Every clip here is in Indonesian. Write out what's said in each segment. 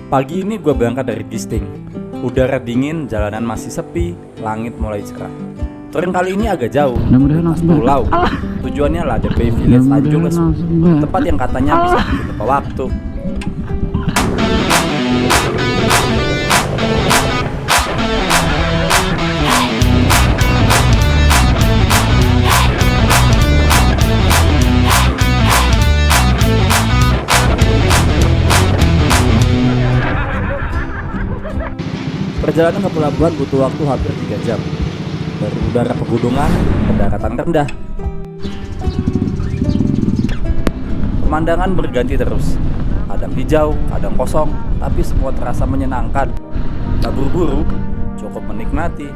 Pagi ini gue berangkat dari Gisting. Udara dingin, jalanan masih sepi, langit mulai cerah. Touring kali ini agak jauh, lintas pulau. Tujuannya Lada Bay Village Tanjung Lesung, tempat yang katanya bisa bikin lupa waktu. Perjalanan ke pelabuhan butuh waktu hampir 3 jam. Dari udara pegunungan ke daratan rendah. Pemandangan berganti terus. Kadang hijau, kadang kosong, tapi semua terasa menyenangkan. Tak buru-buru, cukup menikmati.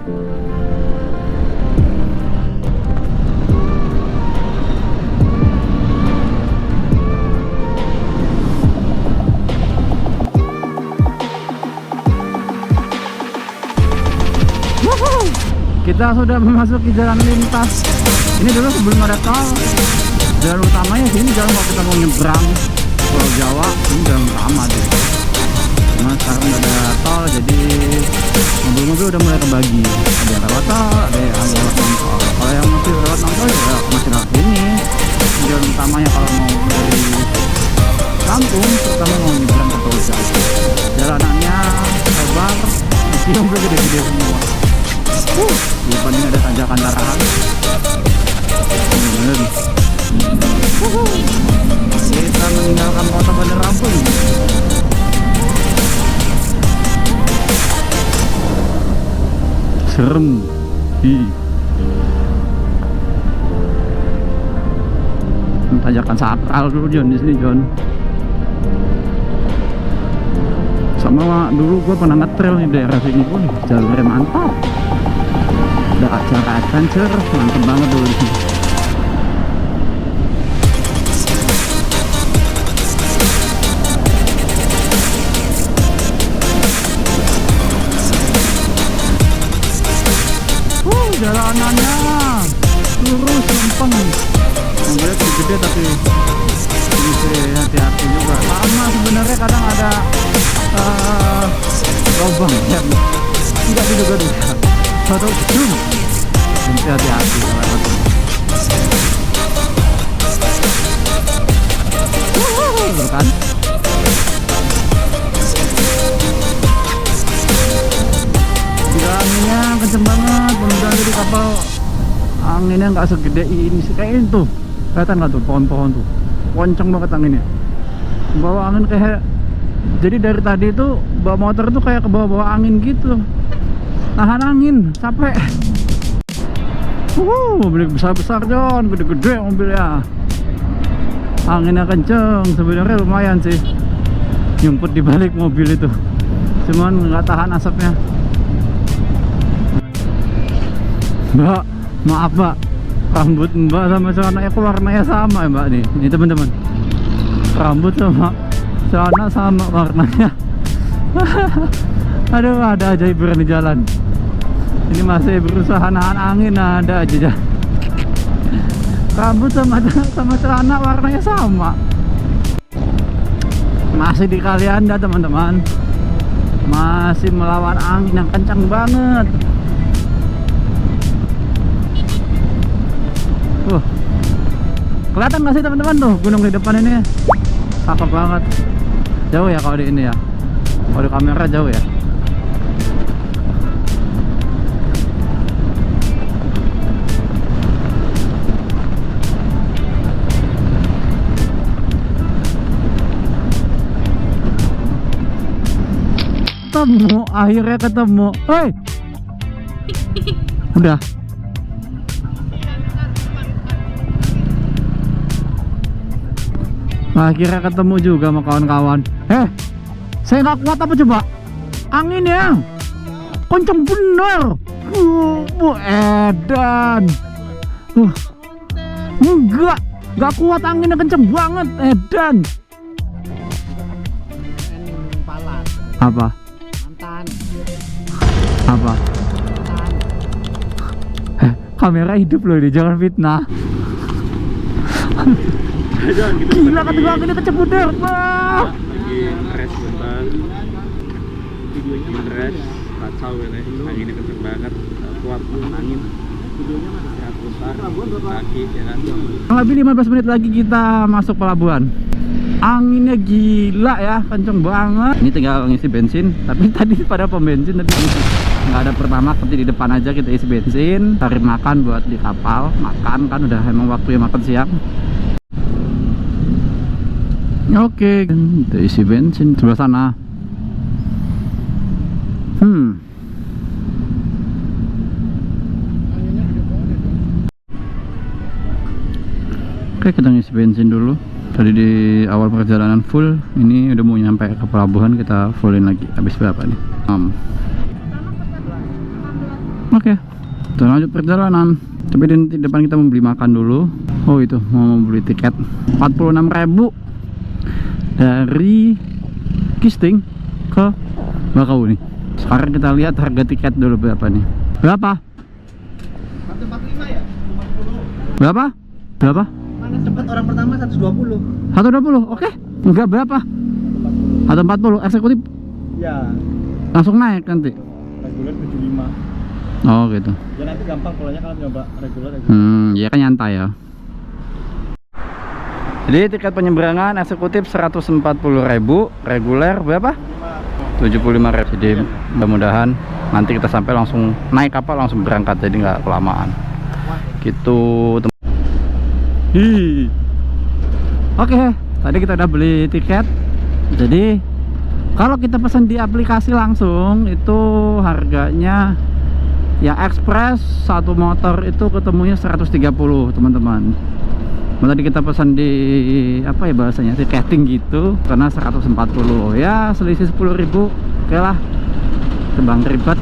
Kita sudah memasuki jalan lintas. Ini dulu sebelum ada tol, jalan utamanya sini, jalan kalau kita mau nyebrang Pulau Jawa, ini jalan utama deh. Nah sekarang udah ada tol, jadi mobil-mobil udah mulai kebagi. Ada yang lewat tol, ada yang lewat non-tol. Kalau yang masih lewat non-tol ya masih lewat ini. Ini jalan utamanya kalau mau dari kampung, terutama mau nyebrang ke Pulau Jawa. Jalanannya lebar, meski mobil gede-gede semua. Di depannya ada tanjakan tarahan. Kita meninggalkan kota Bandar Lampung. Serem. Tanjakan sakral dulu John di sini John. Sama dulu gua pernah nge-trail di daerah sini pun, jalurnya mantap. Ada acara adventure, mantep banget dulu di sini. Jalanannya lurus lempeng. Mobilnya gede tapi mesti hati-hati juga. Sama sebenarnya kadang ada lubang ya. Tidak diduga-duga. Atau zoom. Mesti hati-hati lewat. Kan? Anginnya kenceng banget, mudah-mudahan jadi kapal anginnya nggak segede ini sih, kayak itu kelihatan nggak tuh pohon-pohon tuh, kenceng banget anginnya, bawa angin kayak, jadi dari tadi itu bawa motor tuh kayak ke bawah-bawah angin gitu, tahan angin, capek. Mobil besar-besar John, gede-gede mobilnya, anginnya kenceng, sebenarnya lumayan sih, nyumput di balik mobil itu, cuman nggak tahan asapnya. Mbak, maaf Mbak, rambut Mbak sama celananya kok warnanya sama ya Mbak nih. Ini teman-teman, rambut sama celana sama warnanya. Aduh, ada aja hiburan di jalan. Ini masih berusaha nahan angin, ada aja. Rambut sama celana warnanya sama. Masih di Kalianda teman-teman, masih melawan angin yang kencang banget. Kelihatan nggak sih teman-teman tuh gunung di depan ini? Cakep banget. Jauh ya kalau di ini ya. Kalau di kamera jauh ya. Ketemu, akhirnya ketemu. Hei, udah. Akhirnya ketemu juga sama kawan-kawan. Saya nggak kuat apa coba? Anginnya kenceng bener. Edan. Nggak kuat, anginnya kenceng banget. Edan. Apa? Mantan. Apa? Mantan. Kamera hidup loh ini, jangan fitnah. Gila kata gua ini kecebur. Wah. rest bentar. Rest, kacau ini, anginnya kenceng banget, kuat angin. Sehat putar, kaki ya kan. Lebih 15 menit lagi kita masuk pelabuhan. Anginnya gila ya, kenceng banget. Ini tinggal ngisi bensin, tapi tadi pada pom bensin tadi nggak ada pertamax, nanti di depan aja kita isi bensin, cari makan buat di kapal. Makan kan udah emang waktunya makan siang. Oke, kita isi bensin sebelah sana. Oke, kita ngisi bensin dulu. Tadi di awal perjalanan full, ini udah mau nyampe ke pelabuhan, kita fullin lagi. Habis berapa nih? Oke, kita lanjut perjalanan. Tapi di depan kita mau beli makan dulu. Oh itu, mau beli tiket 46.000 dari Gisting ke Bakauni. Sekarang kita lihat harga tiket dulu berapa nih. Berapa? 145 ya? 140. Berapa? Berapa? Mana sempat orang pertama 120. 120, oke. Enggak berapa? 140, eksekutif Ya, langsung naik nanti. reguler 75. Oh gitu. Ya nanti gampang polanya kalau nyoba reguler. Ya kan nyantai ya. Jadi tiket penyeberangan eksekutif 140.000, reguler berapa? 75.000. Jadi mudah-mudahan nanti kita sampai langsung naik kapal langsung berangkat, jadi nggak kelamaan. Gitu. Oke, tadi kita udah beli tiket. Jadi kalau kita pesan di aplikasi langsung itu harganya yang ekspres satu motor itu ketemunya 130 teman-teman. Tadi kita pesan di apa ya bahasanya, tiketing gitu, karena 140 ya, selisih 10.000. Oke lah, sebang ribet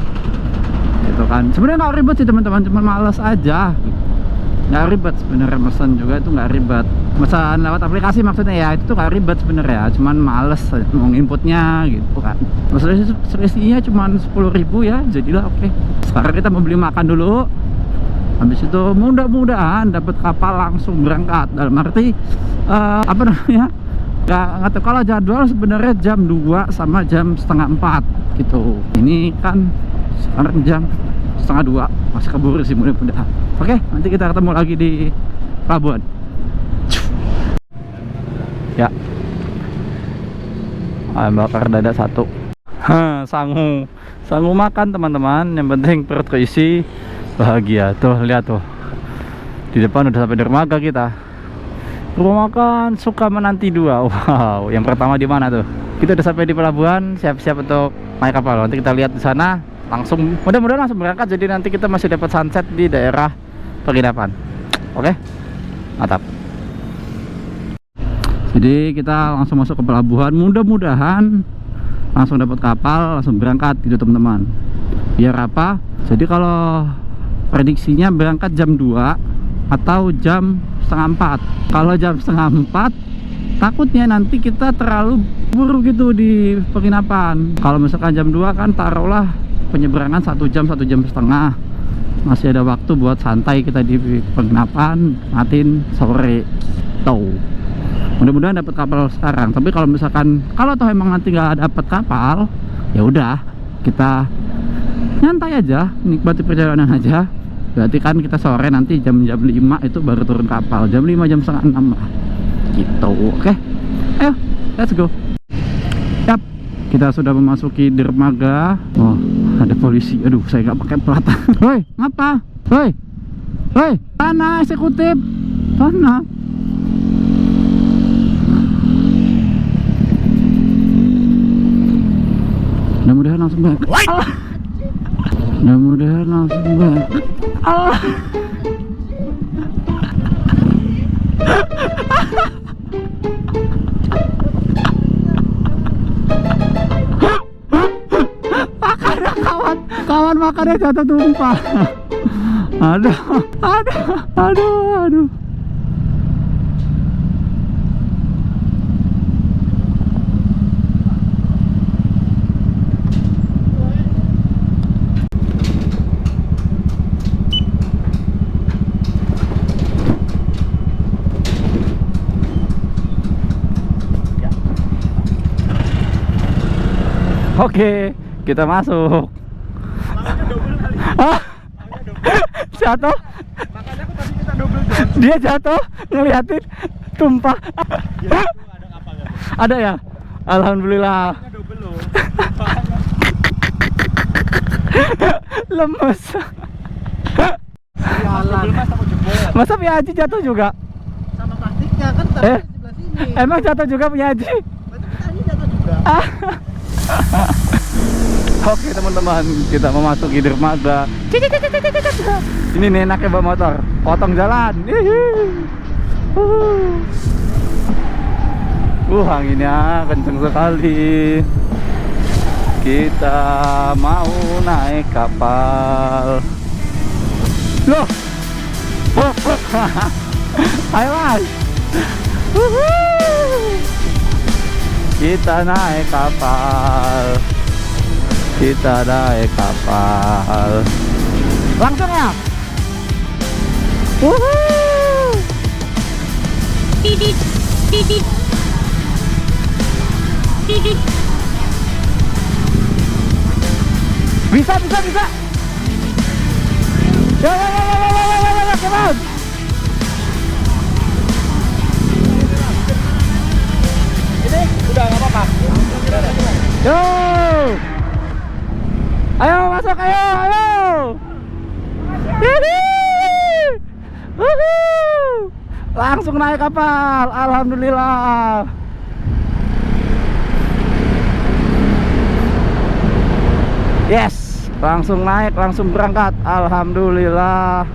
gitu kan. Sebenarnya nggak ribet sih teman-teman, cuma males aja gitu. Nggak ribet sebenarnya, pesan juga itu nggak ribet. Pesan lewat aplikasi maksudnya ya, itu nggak ribet sebenarnya, cuman males mau inputnya gitu kan. Selisihnya cuma 10.000 ya, jadilah oke. Sekarang kita mau beli makan dulu. Habis itu mudah-mudahan dapat kapal langsung berangkat. Dalam arti apa namanya, nggak tahu, kalau jadwal sebenarnya jam 2 sama jam setengah 4 gitu. Ini kan sekarang jam setengah 2, masih keburu sih mudah-mudahan. Oke, nanti kita ketemu lagi di pelabuhan ya. Ayam bakar dada 1. Sangu makan teman-teman, yang penting perut keisi, bahagia. Tuh lihat tuh, di depan udah sampai dermaga kita. Rumah makan suka menanti 2. Wow, yang pertama di mana tuh? Kita udah sampai di pelabuhan, siap-siap untuk naik kapal. Nanti kita lihat di sana, langsung mudah-mudahan langsung berangkat. Jadi nanti kita masih dapat sunset di daerah penginapan. Oke, mantap. Jadi kita langsung masuk ke pelabuhan, mudah-mudahan langsung dapat kapal, langsung berangkat gitu teman-teman. Biar apa? Jadi kalau prediksinya berangkat jam 2 atau jam setengah 4. Kalau jam setengah 4 takutnya nanti kita terlalu buru gitu di penginapan. Kalau misalkan jam 2 kan taruhlah penyeberangan 1 jam, 1 jam setengah, masih ada waktu buat santai kita di penginapan, matiin sore tuh. Mudah-mudahan dapat kapal sekarang. Tapi kalau misalkan toh emang nanti nggak dapat kapal, ya udah kita nyantai aja, nikmati perjalanan aja. Berarti kan kita sore nanti jam 5 itu baru turun kapal, jam 5 jam setengah 6 lah gitu. Oke, ayo let's go. Yap, kita sudah memasuki dermaga. Oh, ada polisi. Aduh, saya nggak pakai plat. Woi, ngapa? Woi, sana eksekutif, sana. Mudah-mudahan langsung balik. Mudah-mudahan langsung balik. Makannya kawan makannya jatuh tumpah. Aduh. Oke, kita masuk. Hah? Jatuh? Makanya aku tadi kita double jump. Dia jatuh ngeliatin tumpah. Ya, ada kapal ya. Ada ya? Alhamdulillah. Makanya double loh. Lemes. Double mas aku jebol. Masa punya Haji jatuh juga? Sama plastiknya kan taruh di sebelah sini. Emang jatuh juga punya Haji? Berarti kita ini jatuh juga. Oke teman-teman, kita memasuki dermaga. Ini nih enaknya bawa motor, potong jalan. Anginnya kenceng sekali. Kita mau naik kapal. Loh. Ayo mas. Kita naik kapal. Kita naik kapal. Langsung ya. Titit, titit, titit. Bisa. Ya, come on. Ini udah nggak apa-apa. Yo. Ayo masuk, ayo. Langsung naik kapal, alhamdulillah. Yes, langsung naik, langsung berangkat, alhamdulillah.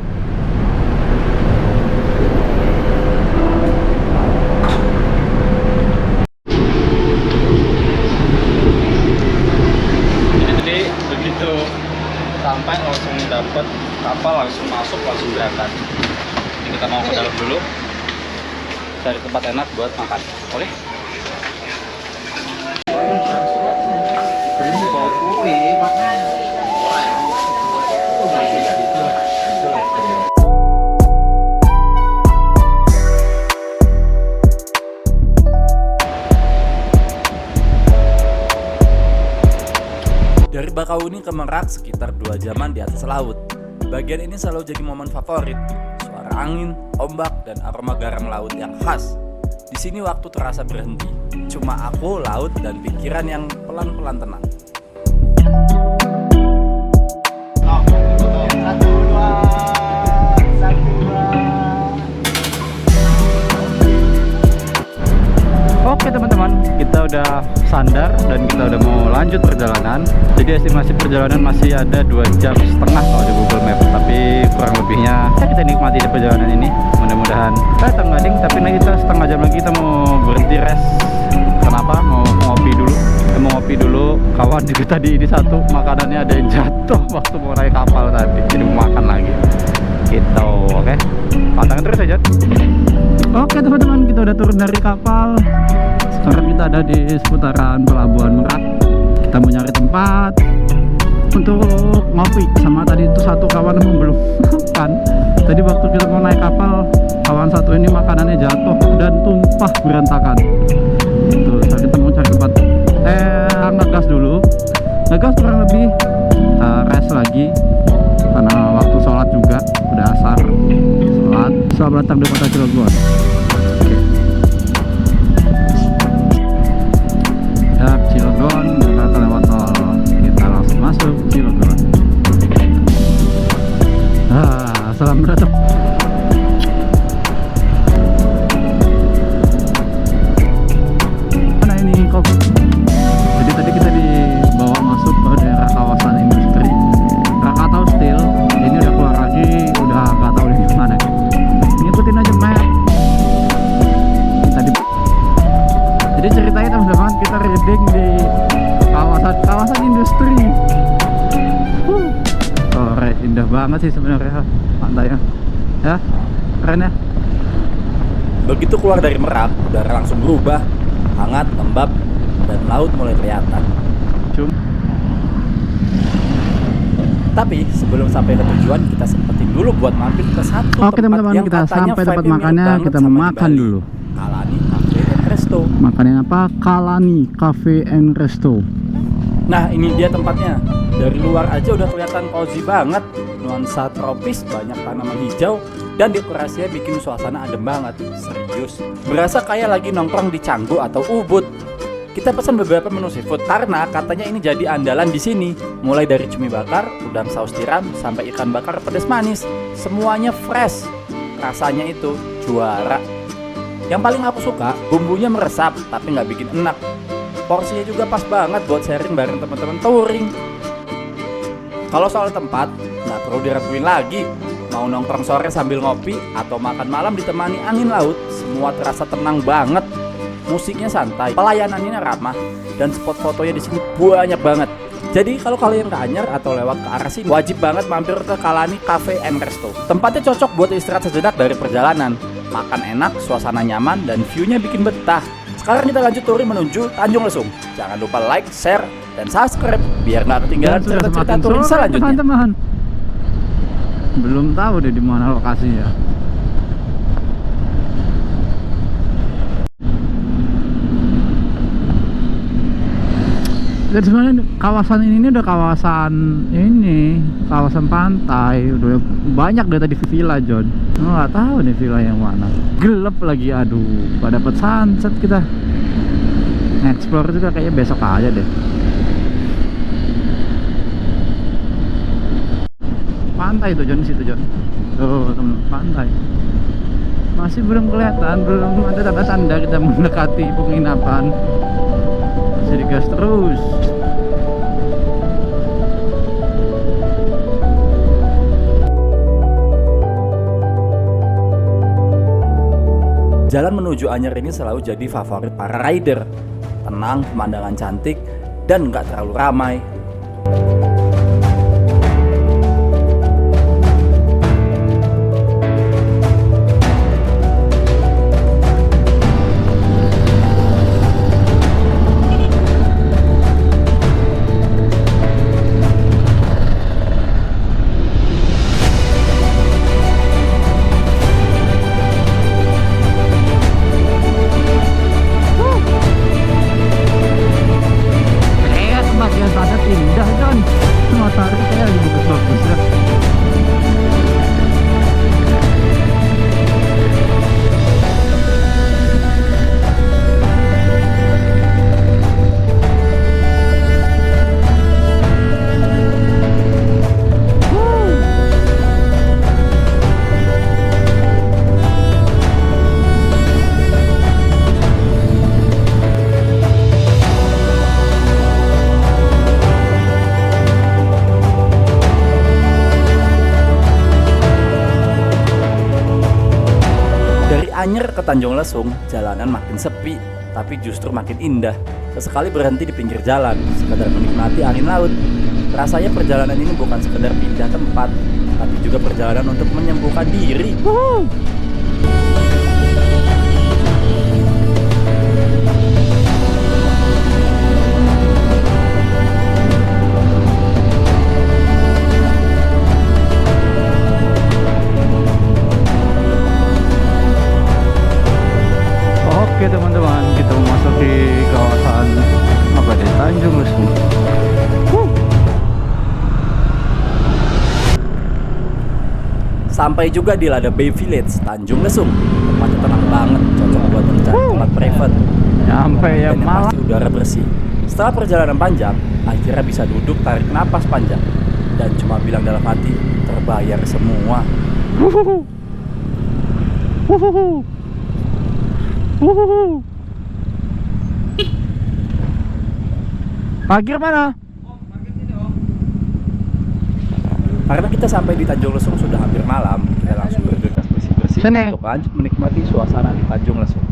Jadi begitu sampai langsung dapat kapal, langsung masuk, langsung berangkat. Ini kita mau ke dalam dulu, cari tempat enak buat makan. Oke? Dari Bakauni ke Merak sekitar 2 jaman di atas laut. Bagian ini selalu jadi momen favorit. Suara angin, ombak, dan aroma garam laut yang khas. Di sini waktu terasa berhenti. Cuma aku, laut, dan pikiran yang pelan-pelan tenang. Oke teman-teman, kita udah sandar dan kita udah mau lanjut perjalanan. Jadi estimasi perjalanan masih ada 2,5 jam kalau di Google Map. Tapi kurang lebihnya kita nikmati di perjalanan ini. Mudah-mudahan tengah ding, tapi nanti kita setengah jam lagi kita mau berhenti rest. Kenapa? Mau ngopi dulu. Kita mau ngopi dulu. Kawan juga tadi ini satu makanannya ada yang jatuh waktu mau naik kapal tadi. Jadi mau makan lagi. Gitu, oke? Pantangin terus aja. Oke teman-teman, kita udah turun dari kapal. Sekarang kita ada di seputaran Pelabuhan Merak. Kita mau nyari tempat untuk ngopi. Sama tadi itu satu kawan emang belum makan. Tadi waktu kita mau naik kapal, kawan satu ini makanannya jatuh dan tumpah berantakan. Tuh, kita mau cari tempat ngegas dulu. Ngegas kurang lebih rest lagi. Karena waktu sholat juga udah asar. Selamat datang di kota Cilegon. Ya, Cilegon, Jakarta lewat tol. Kita langsung masuk Cilegon. Selamat datang. Mana ini kok? Jadi tadi kita dibawa masuk ke daerah kawasan industri Krakatau Steel. Ini udah keluar lagi, udah nggak tahu di mana. Ngikutin aja map. Jadi ceritanya teman-teman, kita riding di kawasan industri. Sore indah banget sih sebenarnya pantainya. Ya, keren ya. Begitu keluar dari Merak, udara langsung berubah, hangat, lembab, dan laut mulai kelihatan. Tapi sebelum sampai ke tujuan, kita sempetin dulu buat mampir ke satu Oke tempat teman-teman, yang kita katanya sampai tempat vibe-nya mirip makannya, banget kita sama mau di makan Bali. dulu. Kalani Cafe and Resto. Makannya apa? Kalani Cafe and Resto. Nah, ini dia tempatnya. Dari luar aja udah kelihatan cozy banget. Nuansa tropis, banyak tanaman hijau, dan dekorasinya bikin suasana adem banget. Serius, berasa kayak lagi nongkrong di Canggu atau Ubud. Kita pesan beberapa menu seafood karena katanya ini jadi andalan di sini. Mulai dari cumi bakar, udang saus tiram, sampai ikan bakar pedas manis. Semuanya fresh. Rasanya itu juara. Yang paling aku suka, bumbunya meresap tapi nggak bikin enak. Porsinya juga pas banget buat sharing bareng teman-teman touring. Kalau soal tempat, nggak perlu diraguin lagi. Mau nongkrong sore sambil ngopi atau makan malam ditemani angin laut, semua terasa tenang banget. Musiknya santai, pelayanannya ramah, dan spot fotonya di sini banyak banget. Jadi kalau kalian ke Anyer atau lewat ke arah sini, wajib banget mampir ke Kalani Cafe and Resto. Tempatnya cocok buat istirahat sejenak dari perjalanan. Makan enak, suasana nyaman, dan view-nya bikin betah. Sekarang kita lanjut touring menuju Tanjung Lesung. Jangan lupa like, share, dan subscribe biar nggak ketinggalan cerita-cerita touring selanjutnya. Teman-teman, belum tahu deh di mana lokasinya. Dan sebenarnya kawasan ini udah kawasan pantai, udah banyak dari tadi villa John. Nggak tahu nih villa yang mana. Gelap lagi, aduh, nggak dapet sunset kita. Explore juga kayaknya besok aja deh. Pantai tuh John, situ John. Tuh temen, pantai. Masih belum kelihatan, belum ada tanda-tanda kita mendekati penginapan. Masih digas terus. Jalan menuju Anyer ini selalu jadi favorit para rider. Tenang, pemandangan cantik, dan nggak terlalu ramai. Indah John, matahari kayak lagi bagus-bagus ya. Anyer ke Tanjung Lesung, jalanan makin sepi, tapi justru makin indah. Sesekali berhenti di pinggir jalan, sekedar menikmati angin laut. Rasanya perjalanan ini bukan sekedar pindah tempat, tapi juga perjalanan untuk menyembuhkan diri. Oke teman-teman, kita memasuki kawasan apa deh, Tanjung Lesung. Sampai juga di Lada Bay Village, Tanjung Lesung. Tempatnya tenang banget, cocok buat mencari tempat private. Sampai ya Dan yang malah. pasti udara bersih. Setelah perjalanan panjang, akhirnya bisa duduk tarik napas panjang. Dan cuma bilang dalam hati, terbayar semua. Parkir mana? Karena kita sampai di Tanjung Lesung sudah hampir malam, kita langsung bergegas bersih-bersih Sini. untuk lanjut menikmati suasana di Tanjung Lesung.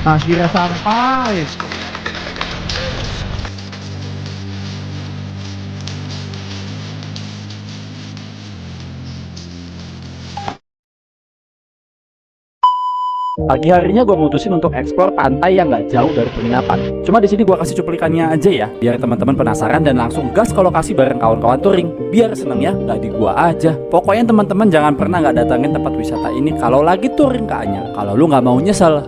Akhirnya sampai. Pagi harinya gue mutusin untuk eksplor pantai yang nggak jauh dari penginapan. Cuma di sini gue kasih cuplikannya aja ya, biar teman-teman penasaran dan langsung gas ke lokasi bareng kawan-kawan touring. Biar seneng ya, nggak di gua aja. Pokoknya teman-teman jangan pernah nggak datangin tempat wisata ini kalau lagi touring ke Anyar. Kalau lu nggak mau nyesel.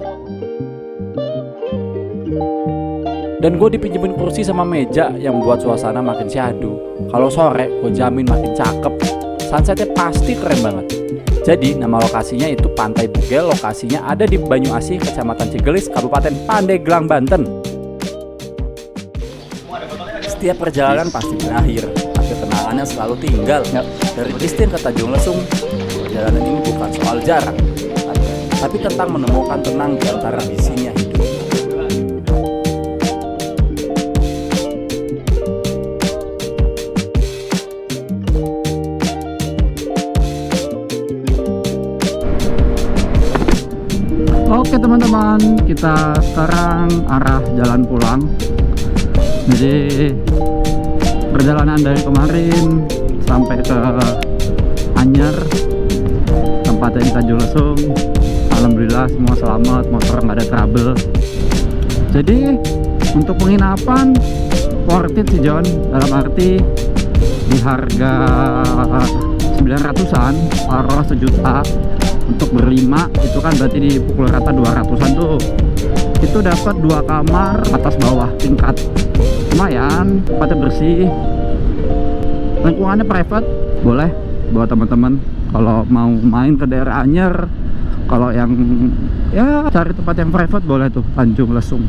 Dan gue dipinjemin kursi sama meja yang buat suasana makin syahdu. Kalau sore, gue jamin makin cakep. Sunsetnya pasti keren banget. Jadi nama lokasinya itu Pantai Bugel, lokasinya ada di Banyuasih, Kecamatan Cigelis, Kabupaten Pandeglang, Banten. Setiap perjalanan pasti berakhir, tapi kenangannya selalu tinggal. Dari Distin ke Tanjung Lesung, perjalanan ini bukan soal jarak, tapi tentang menemukan tenang di antara bisinya hidup. Oke teman-teman, kita sekarang arah jalan pulang. Jadi perjalanan dari kemarin sampai ke Anyar, tempatnya di Tanjung Lesung. Alhamdulillah semua selamat, motor nggak ada trouble. Jadi untuk penginapan worth it sih John, dalam arti di harga 900-an, taruh 1 juta untuk berlima, itu kan berarti dipukul rata 200-an tuh. Itu dapat 2 kamar atas bawah tingkat, lumayan, tempatnya bersih, lingkungannya private. Boleh buat teman-teman kalau mau main ke daerah Anyar, kalau yang ya cari tempat yang private boleh tuh, Tanjung Lesung.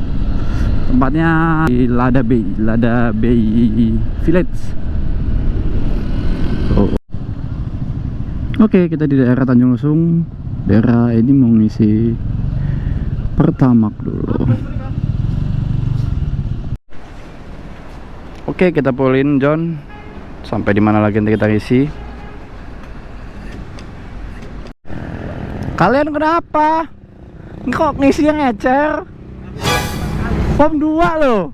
Tempatnya di Lada Bay Village. Oke, kita di daerah Tanjung Lesung. Daerah ini mau ngisi Pertamax dulu. Oke, kita pulin John. Sampai di mana lagi nanti kita ngisi. Kalian kenapa? Kok ngisinya ngecer? Form 2 loh.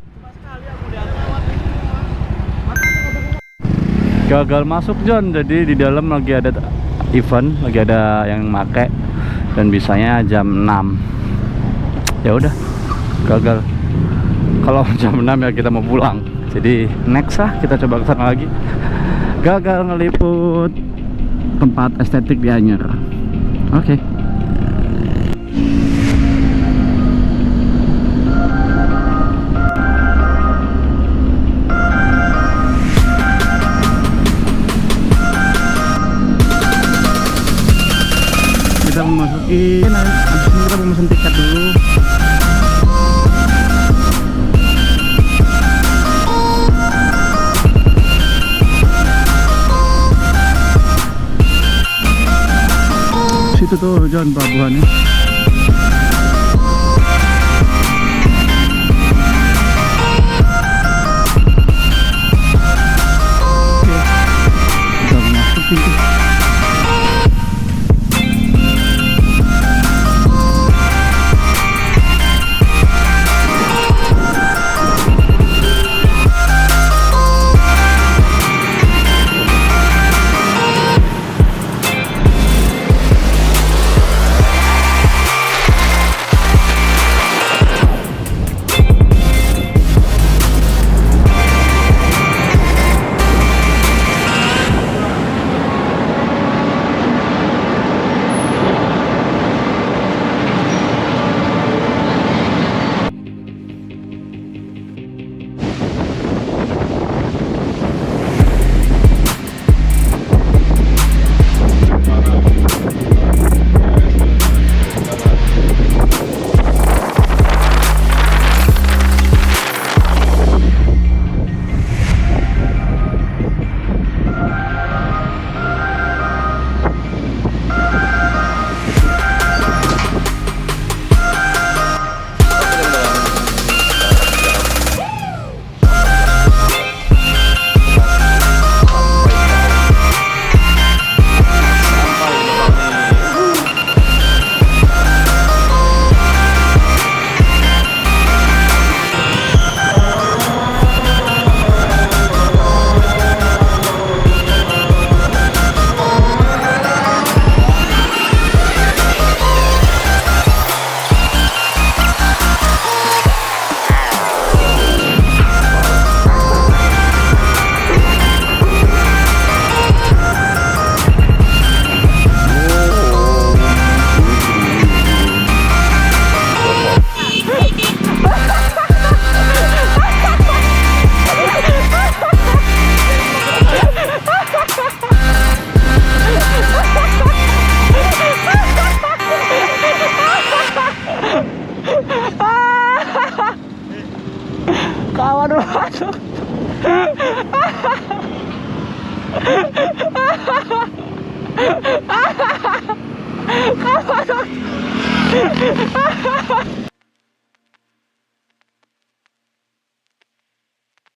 Gagal masuk John, jadi di dalam lagi ada event, lagi ada yang make dan bisanya jam 6. Ya udah, gagal. Kalau jam 6 ya kita mau pulang. Jadi next lah kita coba kesana lagi. Gagal ngeliput tempat estetik di Anyar. Oke. Kita memasuki, habis ini kita mau mesen tiket dulu. Situ tuh John pelabuhannya. Oke, kita masuk pintu. Kawan masuk. Kawan.